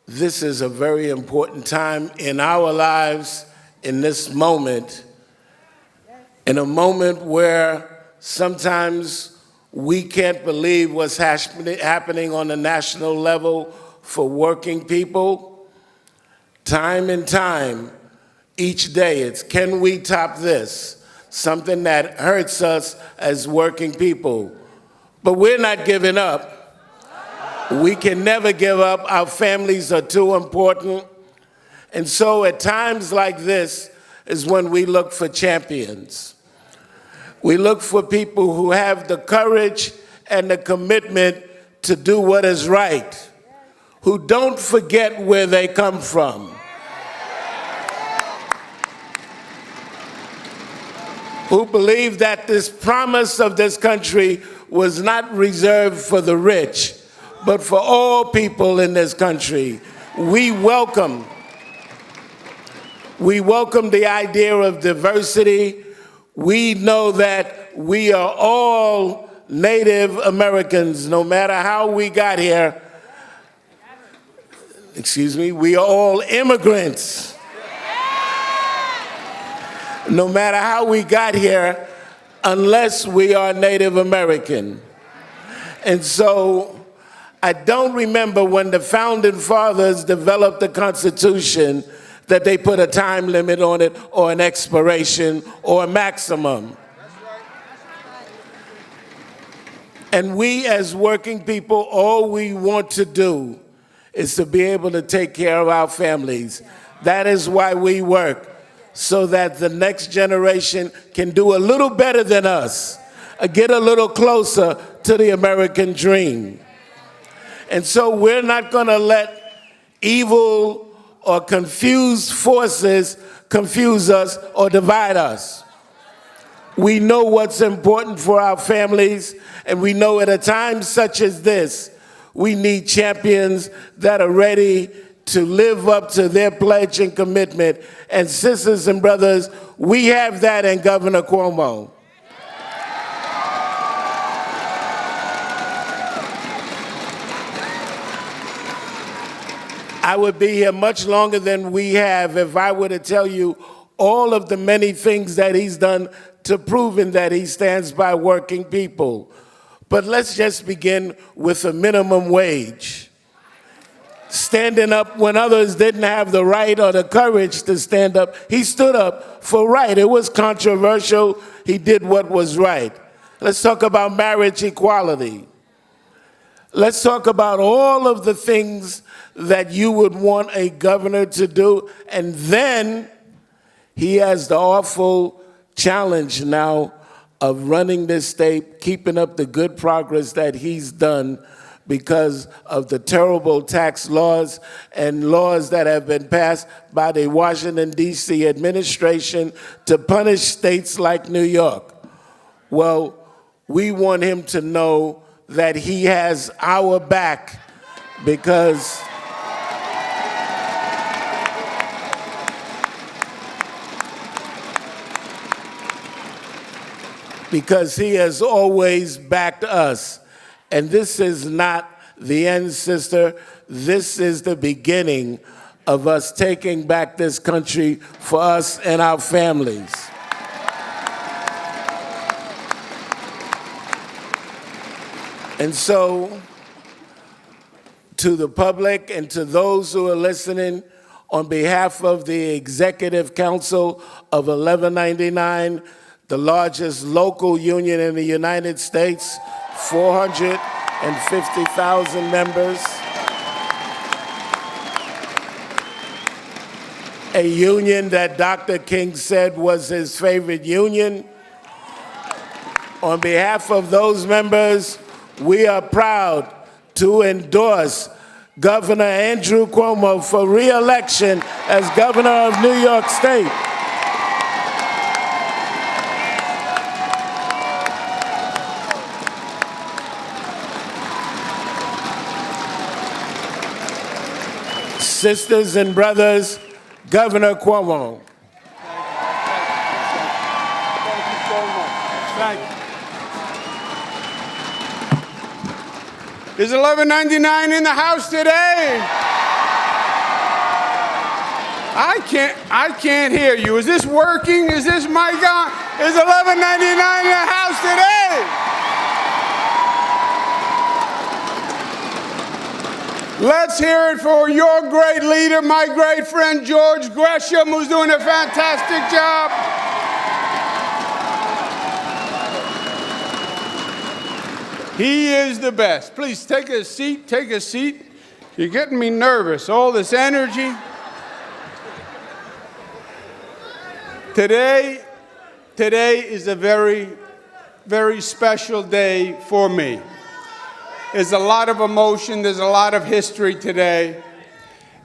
This is a very important time in our lives, in this moment, in a moment where sometimes we can't believe what's happening on the national level for working people. Time and time, each day, it's can we top this? Something that hurts us as working people. But we're not giving up. We can never give up. Our families are too important. And so at times like this is when we look for champions. We look for people who have the courage and the commitment to do what is right, who don't forget where they come from, who believe that this promise of this country was not reserved for the rich, but for all people in this country. We welcome the idea of diversity. We know that we are all Native Americans, no matter how we got here. We are all immigrants. No matter how we got here, unless we are Native American. And so I don't remember when the founding fathers developed the Constitution that they put a time limit on it or an expiration or a maximum. And we as working people, all we want to do is to be able to take care of our families. That is why we work, so that the next generation can do a little better than us, get a little closer to the American dream. And so we're not going to let evil or confused forces confuse us or divide us. We know what's important for our families, and we know at a time such as this, we need champions that are ready to live up to their pledge and commitment. And sisters and brothers, we have that in Governor Cuomo. I would be here much longer than we have if I were to tell you all of the many things that he's done to prove that he stands by working people. But let's just begin with a minimum wage. Standing up when others didn't have the right or the courage to stand up. He stood up for right. It was controversial. He did what was right. Let's talk about marriage equality. Let's talk about all of the things that you would want a governor to do. And then he has the awful challenge now of running this state, keeping up the good progress that he's done because of the terrible tax laws and laws that have been passed by the Washington, D.C. administration to punish states like New York. Well, we want him to know that he has our back because he has always backed us. And this is not the end, sister. This is the beginning of us taking back this country for us and our families. And so, to the public and to those who are listening, on behalf of the Executive Council of 1199, the largest local union in the United States, 450,000 members, a union that Dr. King said was his favorite union. On behalf of those members, we are proud to endorse Governor Andrew Cuomo for re-election as governor of New York State. Sisters and brothers, Governor Cuomo. Thank you so much. Thank you. Is 1199 in the house today? I can't hear you. Is this working? Is this mic on? Is 1199 in the house today? Let's hear it for your great leader, my great friend George Gresham, who's doing a fantastic job. He is the best. Please take a seat, take a seat. You're getting me nervous, all this energy. Today is a very, very special day for me. There's a lot of emotion, there's a lot of history today,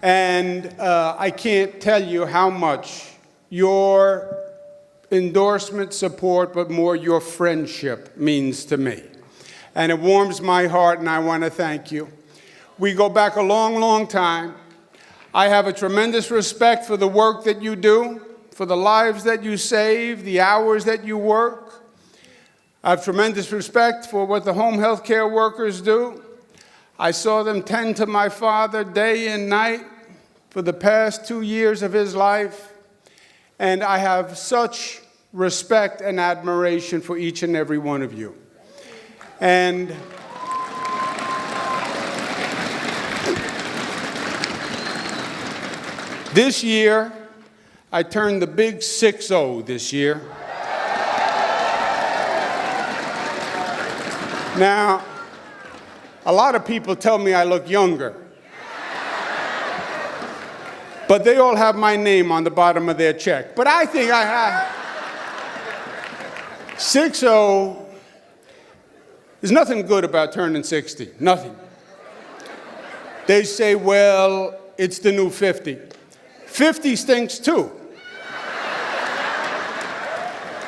and I can't tell you how much your endorsement, support, but more your friendship means to me. And it warms my heart, and I want to thank you. We go back a long, long time. I have a tremendous respect for the work that you do, for the lives that you save, the hours that you work. I have tremendous respect for what the home health care workers do. I saw them tend to my father day and night for the past 2 years of his life. And I have such respect and admiration for each and every one of you. And this year, I turned the big 6-0 this year. Now, a lot of people tell me I look younger, but they all have my name on the bottom of their check. But I think I have 6-0. There's nothing good about turning 60, nothing. They say, well, it's the new 50. 50 stinks too.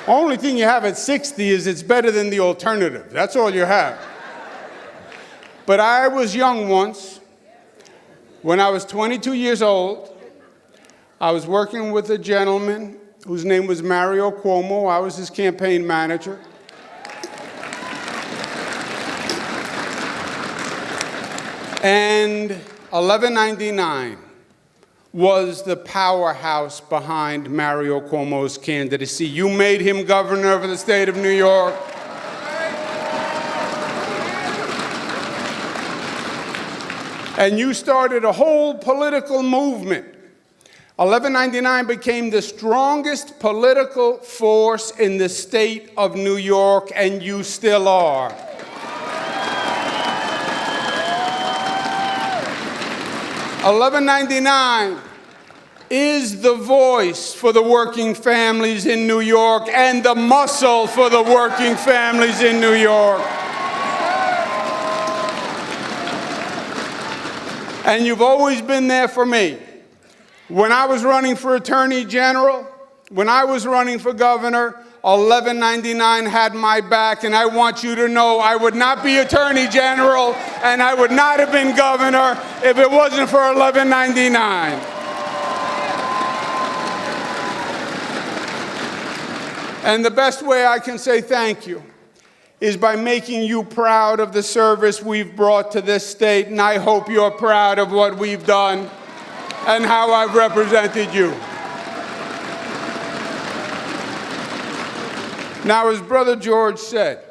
Only thing you have at 60 is it's better than the alternative. That's all you have. But I was young once. When I was 22 years old, I was working with a gentleman whose name was Mario Cuomo. I was his campaign manager. And 1199 was the powerhouse behind Mario Cuomo's candidacy. You made him governor of the state of New York. And you started a whole political movement. 1199 became the strongest political force in the state of New York, and you still are. $11.99 is the voice for the working families in New York and the muscle for the working families in New York. And you've always been there for me. When I was running for Attorney General, when I was running for governor, 1199 had my back, and I want you to know I would not be Attorney General and I would not have been governor if it wasn't for 1199. And the best way I can say thank you is by making you proud of the service we've brought to this state, and I hope you're proud of what we've done and how I've represented you. Now, as Brother George said,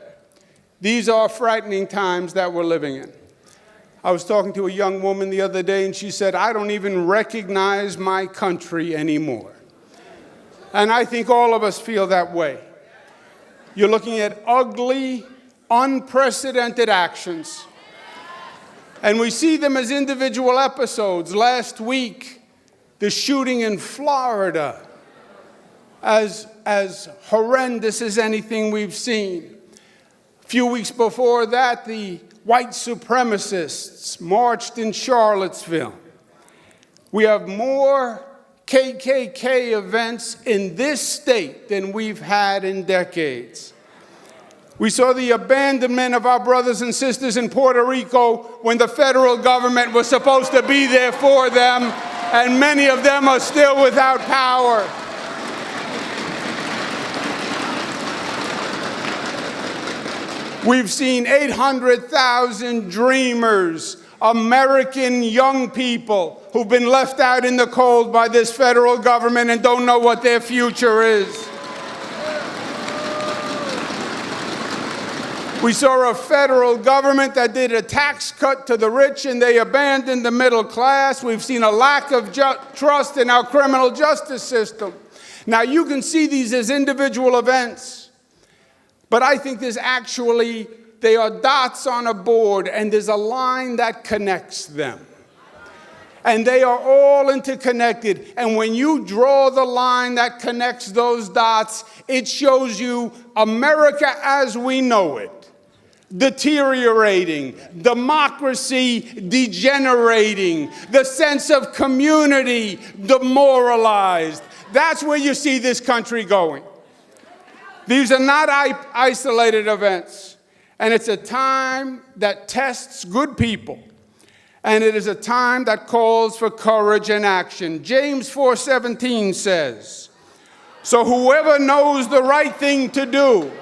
these are frightening times that we're living in. I was talking to a young woman the other day, and she said, I don't even recognize my country anymore. And I think all of us feel that way. You're looking at ugly, unprecedented actions. And we see them as individual episodes. Last week, the shooting in Florida, as horrendous as anything we've seen. A few weeks before that, the white supremacists marched in Charlottesville. We have more KKK events in this state than we've had in decades. We saw the abandonment of our brothers and sisters in Puerto Rico when the federal government was supposed to be there for them, and many of them are still without power. We've seen 800,000 dreamers American young people who've been left out in the cold by this federal government and don't know what their future is. We saw a federal government that did a tax cut to the rich and they abandoned the middle class. We've seen a lack of trust in our criminal justice system. Now, you can see these as individual events, but I think they are dots on a board, and there's a line that connects them. And they are all interconnected. And when you draw the line that connects those dots, it shows you America as we know it deteriorating, democracy degenerating, the sense of community demoralized. That's where you see this country going. These are not isolated events. And it's a time that tests good people. And it is a time that calls for courage and action. James 4:17 says, "So whoever knows the right thing to do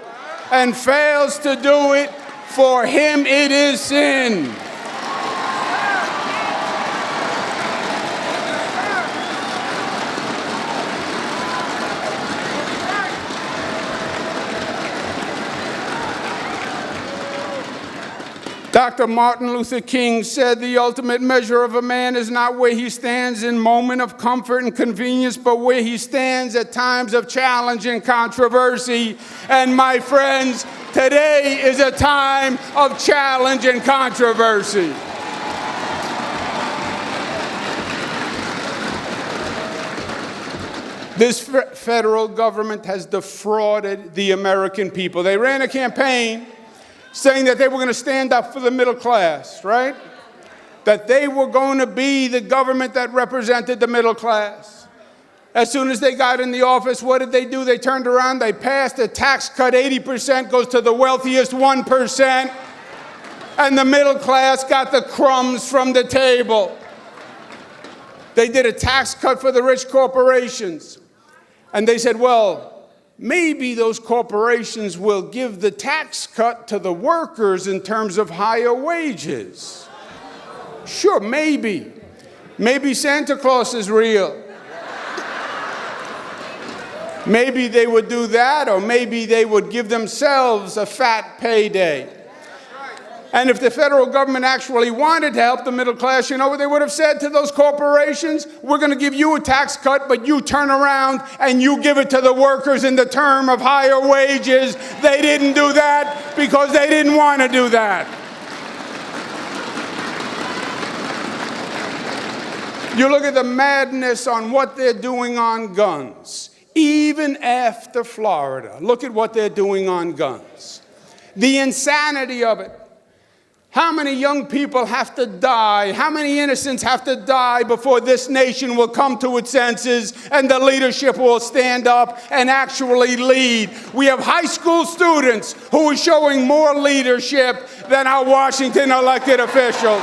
and fails to do it, for him it is sin." Dr. Martin Luther King said, "The ultimate measure of a man is not where he stands in moment of comfort and convenience, but where he stands at times of challenge and controversy." And my friends, today is a time of challenge and controversy. This federal government has defrauded the American people. They ran a campaign saying that they were going to stand up for the middle class, right? That they were going to be the government that represented the middle class. As soon as they got in the office, what did they do? They turned around, they passed a tax cut, 80% goes to the wealthiest 1%, and the middle class got the crumbs from the table. They did a tax cut for the rich corporations. And they said, well, maybe those corporations will give the tax cut to the workers in terms of higher wages. Sure, maybe. Maybe Santa Claus is real. Maybe they would do that, or maybe they would give themselves a fat payday. And if the federal government actually wanted to help the middle class, you know what they would have said to those corporations? We're going to give you a tax cut, but you turn around and you give it to the workers in the term of higher wages. They didn't do that because they didn't want to do that. You look at the madness on what they're doing on guns. Even after Florida, look at what they're doing on guns. The insanity of it. How many young people have to die? How many innocents have to die before this nation will come to its senses and the leadership will stand up and actually lead? We have high school students who are showing more leadership than our Washington elected officials.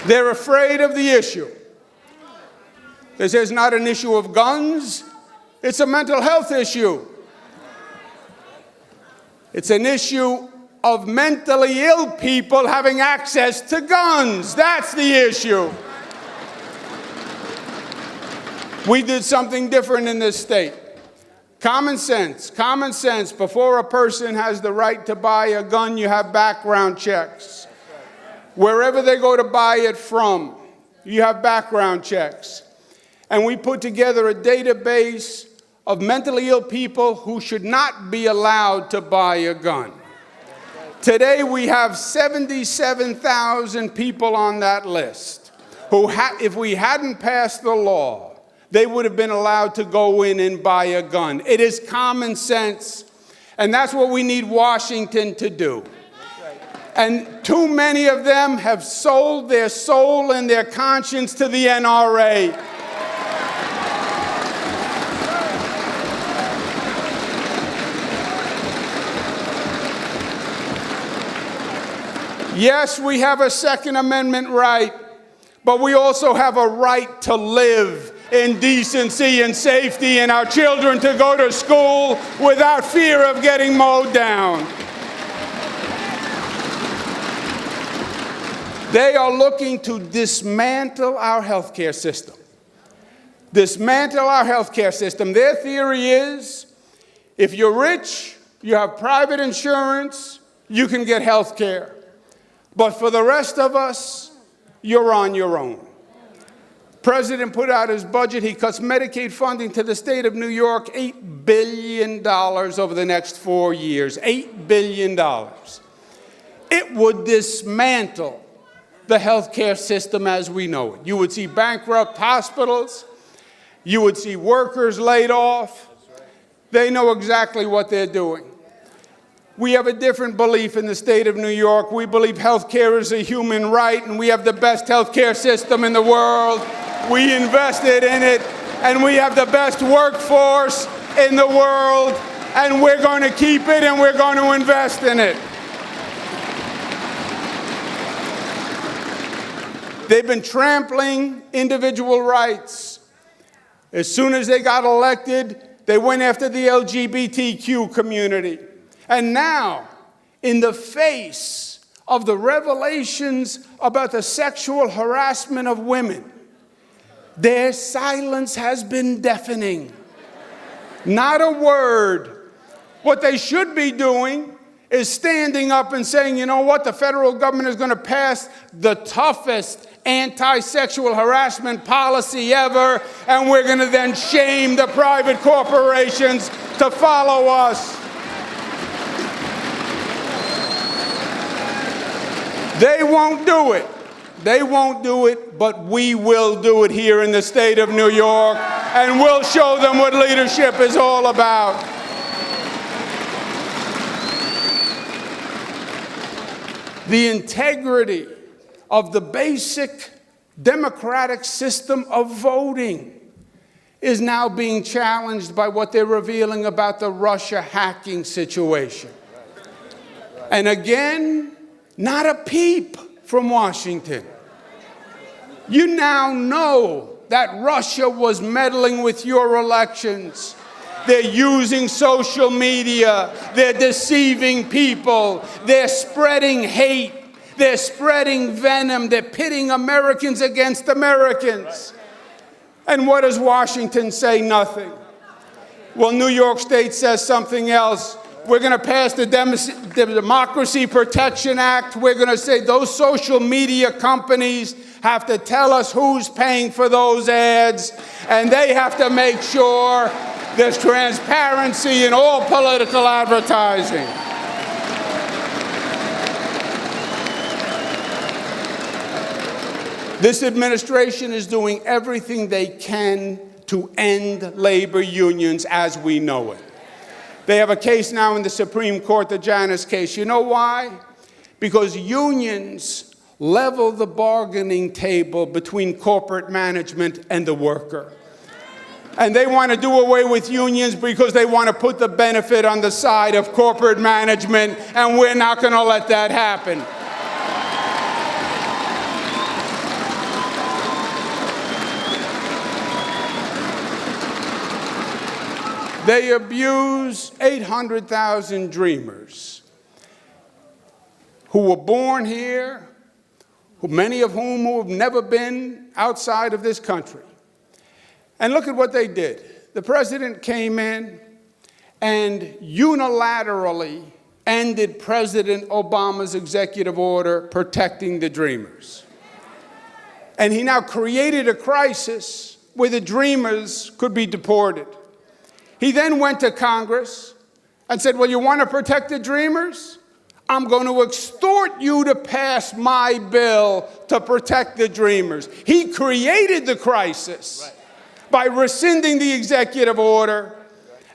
They're afraid of the issue. This is not an issue of guns. It's a mental health issue. It's an issue of mentally ill people having access to guns. That's the issue. We did something different in this state. Common sense. Common sense. Before a person has the right to buy a gun, you have background checks. Wherever they go to buy it from, you have background checks. And we put together a database of mentally ill people who should not be allowed to buy a gun. Today we have 77,000 people on that list who, if we hadn't passed the law, they would have been allowed to go in and buy a gun. It is common sense, and that's what we need Washington to do. And too many of them have sold their soul and their conscience to the NRA. Yes, we have a Second Amendment right, but we also have a right to live in decency and safety, and our children to go to school without fear of getting mowed down. They are looking to dismantle our healthcare system. Dismantle our healthcare system. Their theory is, if you're rich, you have private insurance, you can get health care. But for the rest of us, you're on your own. President put out his budget. He cuts Medicaid funding to the state of New York, $8 billion over the next 4 years. $8 billion. It would dismantle the healthcare system as we know it. You would see bankrupt hospitals. You would see workers laid off. They know exactly what they're doing. We have a different belief in the state of New York. We believe health care is a human right, and we have the best health care system in the world. We invested in it, and we have the best workforce in the world, and we're going to keep it, and we're going to invest in it. They've been trampling individual rights. As soon as they got elected, they went after the LGBTQ community. And now, in the face of the revelations about the sexual harassment of women, their silence has been deafening. Not a word. What they should be doing is standing up and saying, you know what, the federal government is going to pass the toughest anti-sexual harassment policy ever, and we're going to then shame the private corporations to follow us. They won't do it. They won't do it, but we will do it here in the state of New York, and we'll show them what leadership is all about. The integrity of the basic democratic system of voting is now being challenged by what they're revealing about the Russia hacking situation. And again, not a peep from Washington. You now know that Russia was meddling with your elections. They're using social media. They're deceiving people. They're spreading hate. They're spreading venom. They're pitting Americans against Americans. And what does Washington say? Nothing. Well, New York State says something else. We're going to pass the Democracy Protection Act. We're going to say those social media companies have to tell us who's paying for those ads, and they have to make sure there's transparency in all political advertising. This administration is doing everything they can to end labor unions as we know it. They have a case now in the Supreme Court, the Janus case. You know why? Because unions level the bargaining table between corporate management and the worker. And they want to do away with unions because they want to put the benefit on the side of corporate management, and we're not going to let that happen. They abuse 800,000 dreamers who were born here, many of whom have never been outside of this country. And look at what they did. The president came in and unilaterally ended President Obama's executive order protecting the dreamers. And he now created a crisis where the dreamers could be deported. He then went to Congress and said, well, you want to protect the dreamers? I'm going to extort you to pass my bill to protect the dreamers. He created the crisis by rescinding the executive order,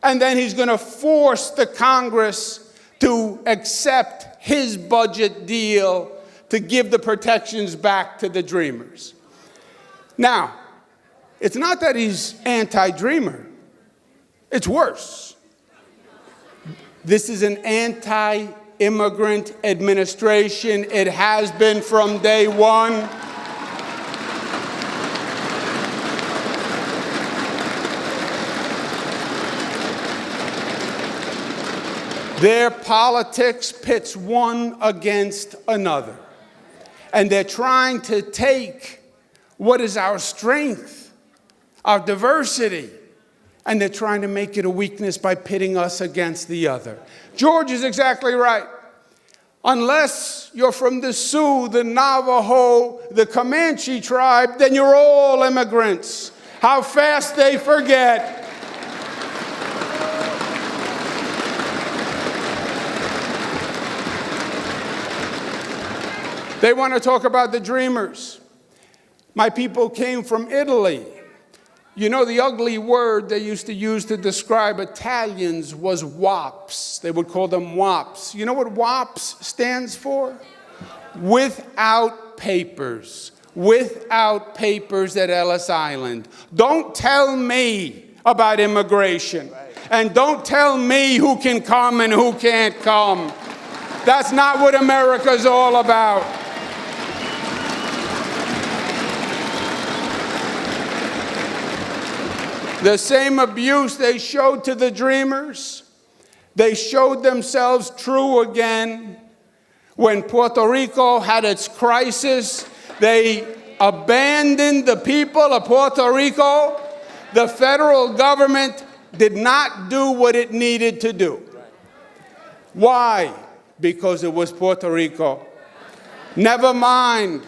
and then he's going to force the Congress to accept his budget deal to give the protections back to the dreamers. Now, it's not that he's anti-dreamer. It's worse. This is an anti-immigrant administration. It has been from day one. Their politics pits one against another. And they're trying to take what is our strength, our diversity, and they're trying to make it a weakness by pitting us against the other. George is exactly right. Unless you're from the Sioux, the Navajo, the Comanche tribe, then you're all immigrants. How fast they forget. They want to talk about the dreamers. My people came from Italy. You know, the ugly word they used to use to describe Italians was wops. They would call them wops. You know what wops stands for? Without papers. Without papers at Ellis Island. Don't tell me about immigration. And don't tell me who can come and who can't come. That's not what America's all about. The same abuse they showed to the dreamers, they showed themselves true again. When Puerto Rico had its crisis, they abandoned the people of Puerto Rico. The federal government did not do what it needed to do. Why? Because it was Puerto Rico. Never mind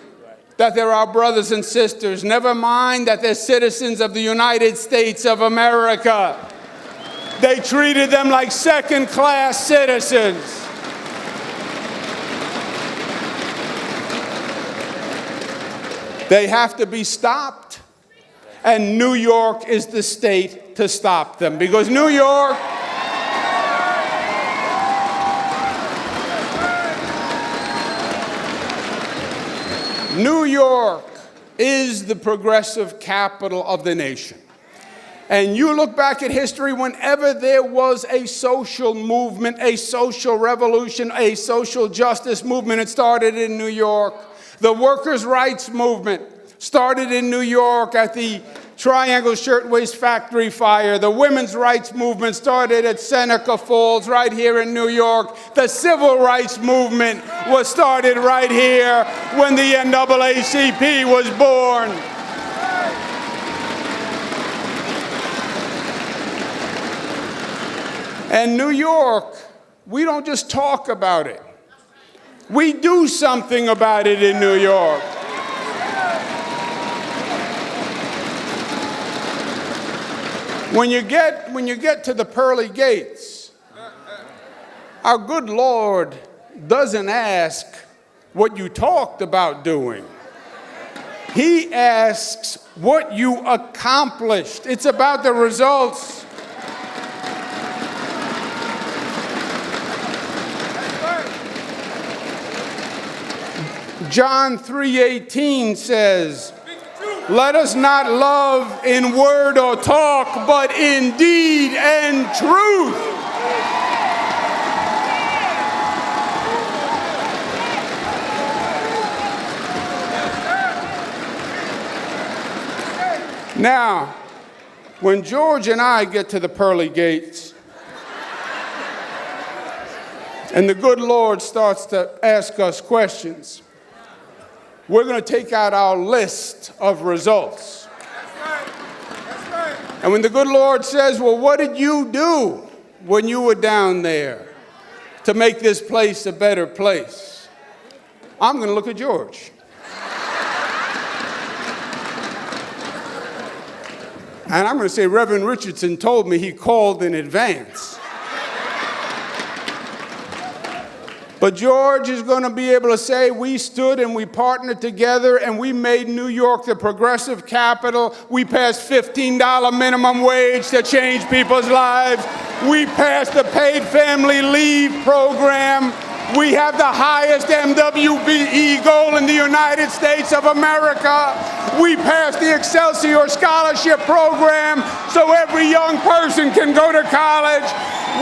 that they're our brothers and sisters. Never mind that they're citizens of the United States of America. They treated them like second-class citizens. They have to be stopped, and New York is the state to stop them. Because New York is the progressive capital of the nation. And you look back at history, whenever there was a social movement, a social revolution, a social justice movement, it started in New York. The workers' rights movement started in New York at the Triangle Shirtwaist Factory fire. The women's rights movement started at Seneca Falls right here in New York. The civil rights movement was started right here when the NAACP was born. And New York, we don't just talk about it. We do something about it in New York. When you get to the pearly gates, our good Lord doesn't ask what you talked about doing. He asks what you accomplished. It's about the results. John 3:18 says, "Let us not love in word or talk, but in deed and truth." Now, when George and I get to the pearly gates, and the good Lord starts to ask us questions, we're going to take out our list of results. That's right. And when the good Lord says, well, what did you do when you were down there to make this place a better place? I'm going to look at George. And I'm going to say, Reverend Richardson told me he called in advance. But George is going to be able to say, we stood and we partnered together and we made New York the progressive capital. We passed $15 minimum wage to change people's lives. We passed the paid family leave program. We have the highest MWBE goal in the United States of America. We passed the Excelsior Scholarship Program so every young person can go to college.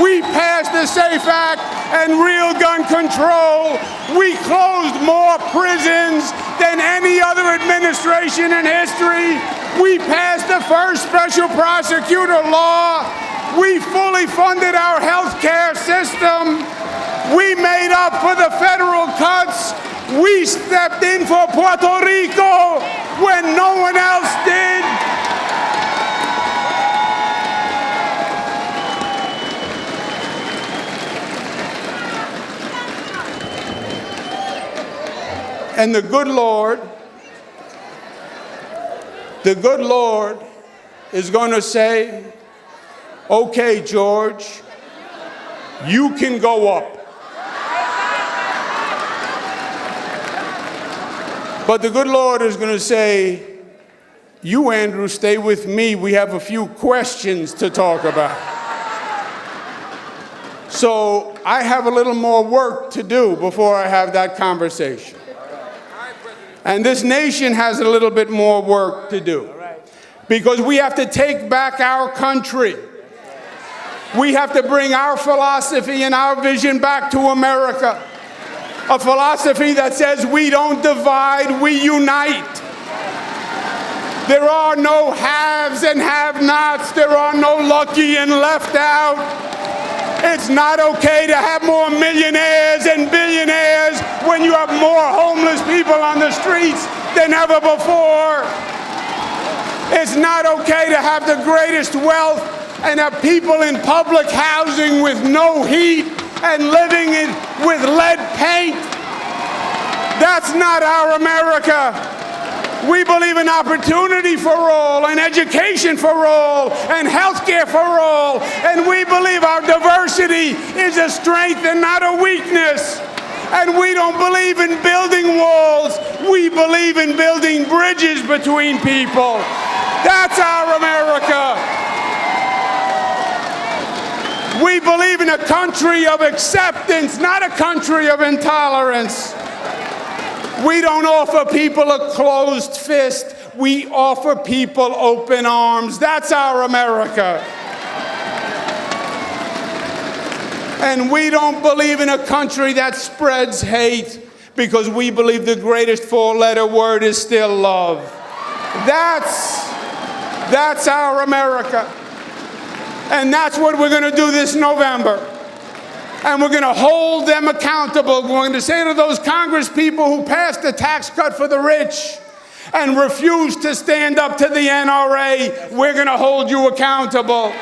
We passed the SAFE Act and real gun control. We closed more prisons than any other administration in history. We passed the first special prosecutor law. We fully funded our health care system. for the federal cuts. We stepped in for Puerto Rico when no one else did. And the good Lord is going to say, okay, George, you can go up. But the good Lord is going to say, you, Andrew, stay with me. We have a few questions to talk about. So I have a little more work to do before I have that conversation. And this nation has a little bit more work to do. Because we have to take back our country. We have to bring our philosophy and our vision back to America. A philosophy that says we don't divide, we unite. There are no haves and have-nots. There are no lucky and left out. It's not okay to have more millionaires and billionaires when you have more homeless people on the streets than ever before. It's not okay to have the greatest wealth and have people in public housing with no heat and living with lead paint. That's not our America. We believe in opportunity for all, and education for all, and health care for all. And we believe our diversity is a strength and not a weakness. And we don't believe in building walls. We believe in building bridges between people. That's our America. We believe in a country of acceptance, not a country of intolerance. We don't offer people a closed fist. We offer people open arms. That's our America. And we don't believe in a country that spreads hate, because we believe the greatest four-letter word is still love. That's our America. And that's what we're going to do this November. And we're going to hold them accountable. We're going to say to those Congress people who passed the tax cut for the rich and refused to stand up to the NRA, we're going to hold you accountable.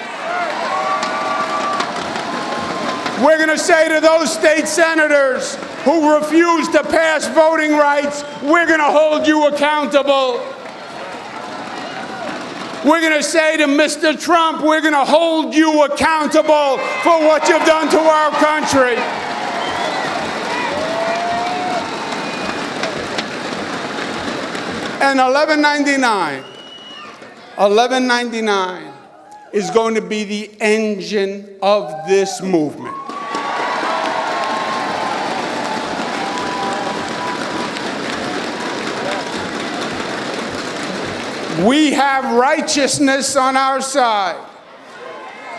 We're going to say to those state senators who refuse to pass voting rights, we're going to hold you accountable. We're going to say to Mr. Trump, we're going to hold you accountable for what you've done to our country. And 1199 is going to be the engine of this movement. We have righteousness on our side.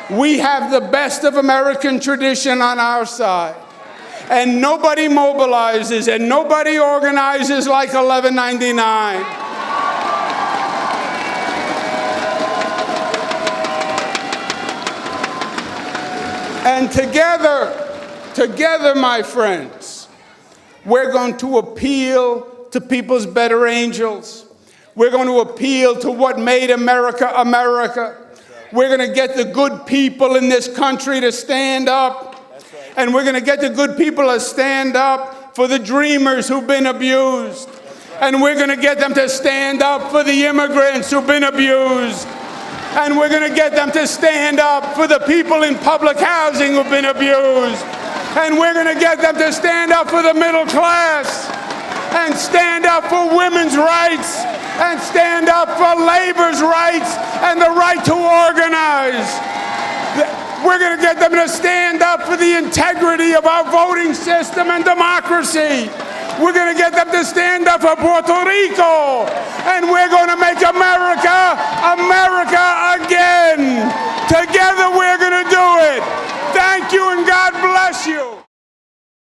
We have the best of American tradition on our side. And nobody mobilizes and nobody organizes like 1199. And together, my friends, we're going to appeal to people's better angels. We're going to appeal to what made America, America. We're going to get the good people in this country to stand up. And we're going to get the good people to stand up for the dreamers who've been abused. And we're going to get them to stand up for the immigrants who've been abused. And we're going to get them to stand up for the people in public housing who've been abused. And we're going to get them to stand up for the middle class. And stand up for women's rights. And stand up for labor's rights and the right to organize. We're going to get them to stand up for the integrity of our voting system and democracy. We're going to get them to stand up for Puerto Rico. And we're going to make America